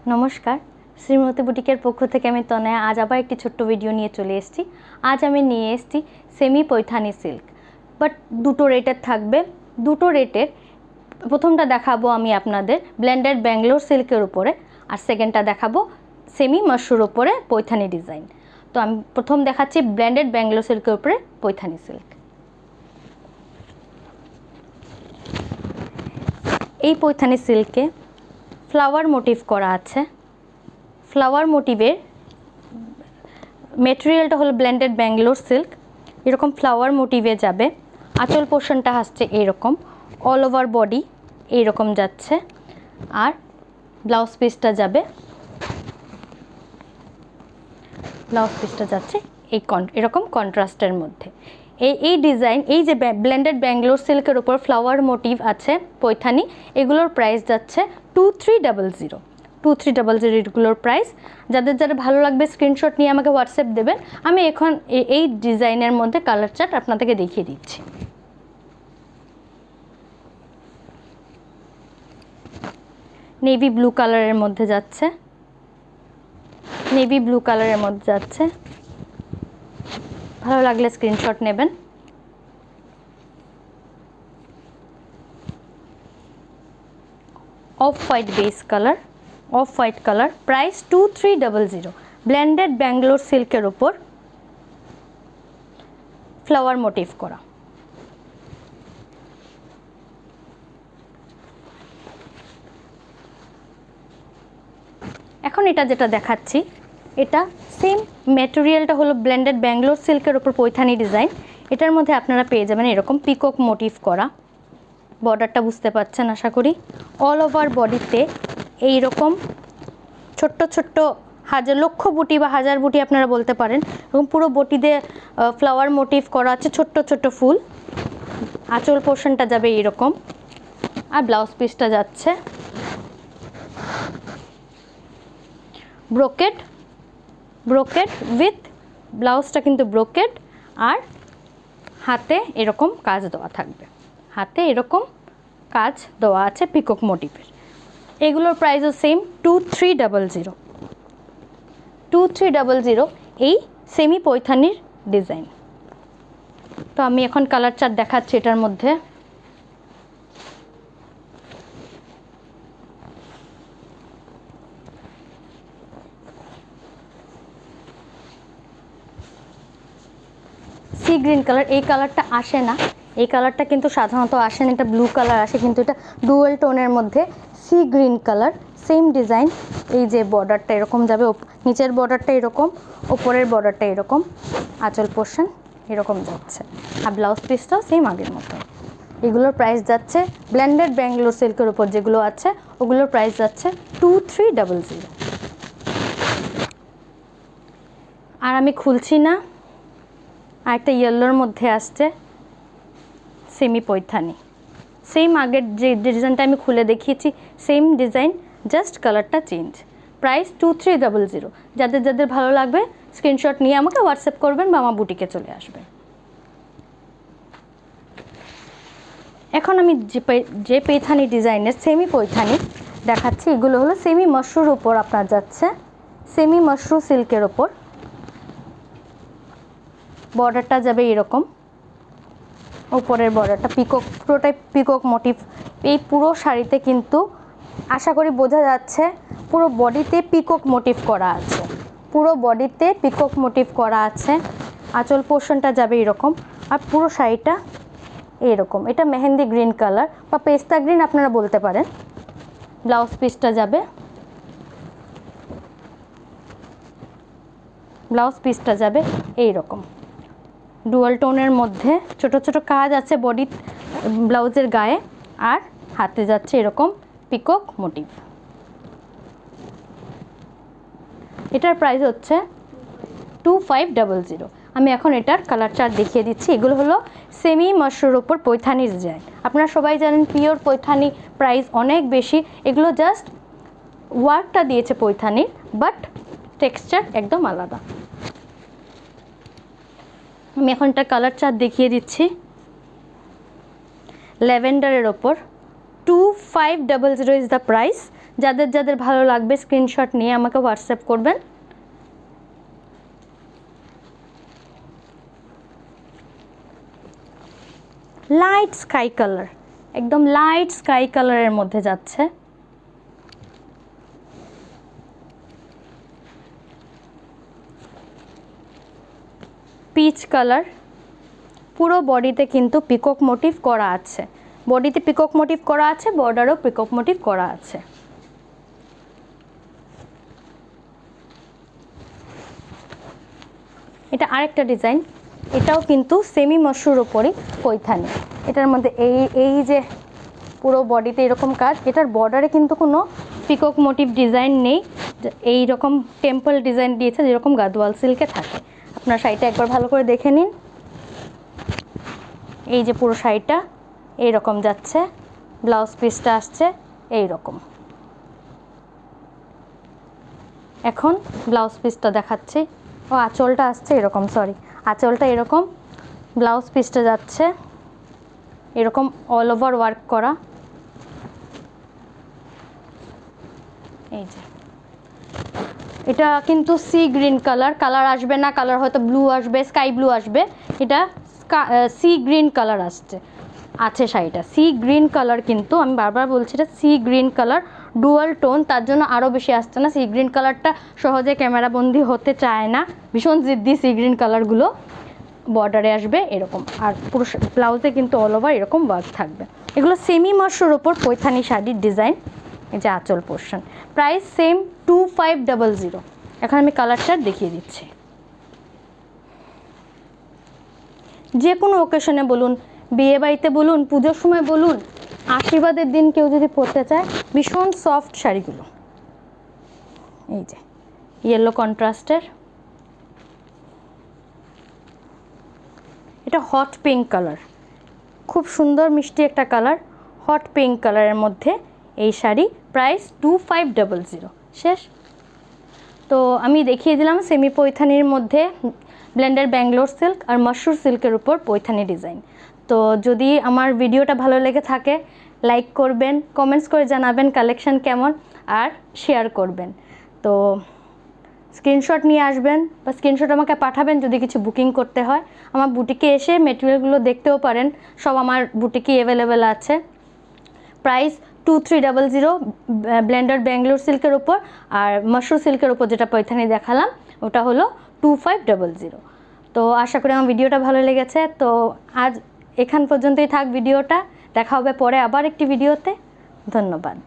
নমস্কার, শ্রীমতী বুটিকের পক্ষ থেকে আমি তনয়া আজ আবার একটি ছোট্ট ভিডিও নিয়ে চলে এসেছি। আজ আমি নিয়ে এসেছি সেমি পৈথানি সিল্ক, বাট দুটো রেটের থাকবে। দুটো রেটের প্রথমটা দেখাবো আমি আপনাদের ব্লেন্ডেড ব্যাঙ্গালোর সিল্কের উপরে, আর সেকেন্ডটা দেখাবো সেমি মাশরুর উপরে পৈথানি ডিজাইন। তো আমি প্রথম দেখাচ্ছি ব্লেন্ডেড ব্যাঙ্গালোর সিল্কের উপরে পৈথানি সিল্ক। এই পৈথানি সিল্কে ফ্লাওয়ার মোটিভ করা আছে। ফ্লাওয়ার মোটিভের মেটেরিয়ালটা হলো ব্লেন্ডেড ব্যাঙ্গালোর সিল্ক। এরকম ফ্লাওয়ার মোটিভে যাবে। আঁচল পোর্শনটা আসছে এরকম, অল ওভার বডি এইরকম যাচ্ছে, আর ব্লাউজ পিসটা যাচ্ছে এরকম কন্ট্রাস্টের মধ্যে। এই ডিজাইন, এই যে ব্লেন্ডেড ব্যাঙ্গালোর সিল্কের উপর ফ্লাওয়ার মোটিভ আছে পৈথানি, এগুলোর প্রাইস যাচ্ছে 2300 এগুলোর প্রাইস। যাদের ভালো লাগবে স্ক্রিনশট নিয়ে আমাকে হোয়াটসঅ্যাপ দেবেন। আমি এখন এই ডিজাইনের মধ্যে কালার চার্ট আপনাদেরকে দেখিয়ে দিচ্ছি। নেভি ব্লু কালারের মধ্যে যাচ্ছে, ভালো লাগলে স্ক্রিনশট নেবেন। Off white base colour, price 2300। Blended Bangalore সিল্কের উপর ফ্লাওয়ার মোটিভ করা। এখন এটা যেটা দেখাচ্ছি, এটা সেম ম্যাটেরিয়ালটা হলো ব্লেন্ডেড ব্যাঙ্গালোর সিল্কের উপর পৈথানি ডিজাইন। এটার মধ্যে আপনারা পেয়ে যাবেন এরকম পিকক মোটিভ করা। বর্ডারটা বুঝতে পারছেন আশা করি। অল ওভার বডিতে এইরকম ছোট্ট ছোট্ট লক্ষ বুটি বা হাজার বুটি আপনারা বলতে পারেন, এবং পুরো বটিতে ফ্লাওয়ার মোটিভ করা আছে, ছোট্ট ছোট্ট ফুল। আঁচল পোর্শনটা যাবে এইরকম, আর ব্লাউজ পিসটা যাচ্ছে ব্রোকেট উইথ ব্লাউজটা কিন্তু ব্রোকেট, আর হাতে এরকম কাজ দেওয়া থাকবে। আছে পিকক মোটিভের। এগুলোর প্রাইসও সেম 2300 এই সেমি পৈথানির ডিজাইন। তো আমি এখন কালার চার্ট দেখাচ্ছি এটার মধ্যে। সি গ্রিন কালার, এই কালারটা আসে না, এই কালারটা কিন্তু সাধারণত আসে না, এটা ব্লু কালার আসে, কিন্তু এটা ডুয়েল টোনের মধ্যে sea green colour. Same design, এই যে বর্ডারটা এরকম যাবে, নিচের বর্ডারটা এরকম, ওপরের বর্ডারটা এরকম, আঁচল পোর্শন এরকম যাচ্ছে, আর ব্লাউজ পিসটাও সেম আগের মতো। এগুলোর প্রাইস যাচ্ছে ব্লেন্ডেড ব্যাঙ্গালোর সিল্কের উপর যেগুলো আছে ওগুলোর প্রাইস যাচ্ছে 2300। আর আমি খুলছি না। আর একটা ইয়েলোর মধ্যে আসছে সেমি পৈথানি, সেম আগের যে ডিজাইনটা আমি খুলে দেখিয়েছি সেম ডিজাইন, জাস্ট কালারটা চেঞ্জ। প্রাইস 2300। যাদের ভালো লাগবে স্ক্রিনশট নিয়ে আমাকে হোয়াটসঅ্যাপ করবেন বা আমার বুটিকে চলে আসবেন। এখন আমি যে পৈথানি ডিজাইনের সেমি পৈথানি দেখাচ্ছি, এগুলো হলো সেমি মাশরুর উপর আপনার যাচ্ছে, সেমি মাশরু সিল্কের ওপর। বর্ডারটা যাবে এরকম, উপরের বর্ডারটা পিকক, পুরোটাই পিকক মোটিভ। এই পুরো শাড়িতে কিন্তু আশা করি বোঝা যাচ্ছে পুরো বডিতে পিকক মোটিভ করা আছে, আঁচল পোর্শনটা যাবে এরকম, আর পুরো শাড়িটা এরকম। এটা মেহেন্দি গ্রিন কালার বা পেস্তা গ্রিন আপনারা বলতে পারেন। ব্লাউজ পিসটা যাবে এইরকম ডুয়াল টোনের মধ্যে, ছোট ছোট কাজ আছে বডি ব্লাউজের গায়ে, আর হাতে যাচ্ছে এরকম পিকক মোটিভ। এটার প্রাইস হচ্ছে 2500। আমি এখন এটার কালার চার্ট দেখিয়ে দিচ্ছি। এগুলো হলো সেমি মাশরুর উপর পৈথানির ডিজাইন। আপনারা সবাই জানেন পিওর পৈথানি প্রাইস অনেক বেশি, এগুলো জাস্ট ওয়ার্কটা দিয়েছে পৈথানির, বাট টেক্সচার একদম আলাদা। আমি এখন একটা কালার চার্ট দেখিয়ে দিচ্ছি। ল্যাভেন্ডারের ওপর 2500 ইজ দ্য প্রাইস। যাদের যাদের ভালো লাগবে স্ক্রিনশট নিয়ে আমাকে হোয়াটসঅ্যাপ করবেন। লাইট স্কাই কালার, একদম লাইট স্কাই কালারের মধ্যে যাচ্ছে। পিচ কালার, পুরো বডিতে কিন্তু পিকক মোটিভ করা আছে, বডিতে পিকক মোটিভ করা আছে, বর্ডারও পিকক মোটিভ করা আছে। এটা আরেকটা ডিজাইন, এটাও কিন্তু সেমি মসুর উপরে পৈথানি। এটার মধ্যে এই যে পুরো বডিতে এরকম কাজ, এটার বর্ডারে কিন্তু কোনো পিকক মোটিভ ডিজাইন নেই, এই রকম টেম্পল ডিজাইন দিয়েছে যেরকম গাদওয়াল সিল্কে থাকে। আপনার শাড়িটা একবার ভালো করে দেখে নিন। এই যে পুরো শাড়িটা এইরকম যাচ্ছে, ব্লাউজ পিসটা আসছে এই রকম। এখন ব্লাউজ পিসটা দেখাচ্ছি। ও আঁচলটা আসছে এরকম, সরি, আঁচলটা এরকম, ব্লাউজ পিসটা যাচ্ছে এরকম অল ওভার ওয়ার্ক করা। এই যে এটা কিন্তু সি গ্রিন কালার, কালার আসবে না, কালার হয়তো ব্লু আসবে, স্কাই ব্লু আসবে, এটা সি গ্রিন কালার আছে শাড়িটা সি গ্রিন কালার, কিন্তু আমি বারবার বলছি এটা sea green colour, dual tone, তার জন্য আরও বেশি আসছে না। সি গ্রিন কালারটা সহজে ক্যামেরাবন্দি হতে চায় না, ভীষণ জিদ্দি সি গ্রিন কালারগুলো। বর্ডারে আসবে এরকম, আর পুরো ব্লাউজে কিন্তু অল ওভার এরকম ওয়ার্ক থাকবে। এগুলো সেমি মসুর ওপর পৈথানি শাড়ির ডিজাইন। এই যে আঁচল পোর্শন, প্রাইস সেম 2500। এখন আমি কালারটা দেখিয়ে দিচ্ছি। যে কোনো ওকেশনে বলুন, বিয়ে বাড়িতে বলুন, পুজোর সময় বলুন, আশীর্বাদের দিন কেউ যদি পরতে চায়, ভীষণ সফট শাড়িগুলো। এই যে ইয়েলো কন্ট্রাস্টের, এটা হট পিঙ্ক কালার, খুব সুন্দর মিষ্টি একটা কালার, হট পিঙ্ক কালারের মধ্যে এই শাড়ি, প্রাইস 2500। শেষ। তো আমি দেখিয়ে দিলাম সেমি পৈথানির মধ্যে ব্লেন্ডেড ব্যাঙ্গালোর সিল্ক আর মসুর সিল্কের উপর পৈথানি ডিজাইন। তো যদি আমার ভিডিওটা ভালো লেগে থাকে লাইক করবেন, কমেন্টস করে জানাবেন কালেকশন কেমন, আর শেয়ার করবেন। তো স্ক্রিনশট নিয়ে আসবেন বা স্ক্রিনশট আমাকে পাঠাবেন যদি কিছু বুকিং করতে হয়। আমার বুটিকে এসে মেটেরিয়ালগুলো দেখতেও পারেন, সব আমার বুটিকে অ্যাভেলেবেল আছে। প্রাইস 2300 ব্লেন্ডেড ব্যাঙ্গালোর সিল্কের উপর, আর মসুর সিল্কের উপর যেটা পৈথানি দেখালাম ওটা হলো 2500। তো আশা করি আমার ভিডিওটা ভালো লেগেছে। তো আজ এখান পর্যন্তই থাক ভিডিওটা, দেখা হবে পরে আবার একটি ভিডিওতে। ধন্যবাদ।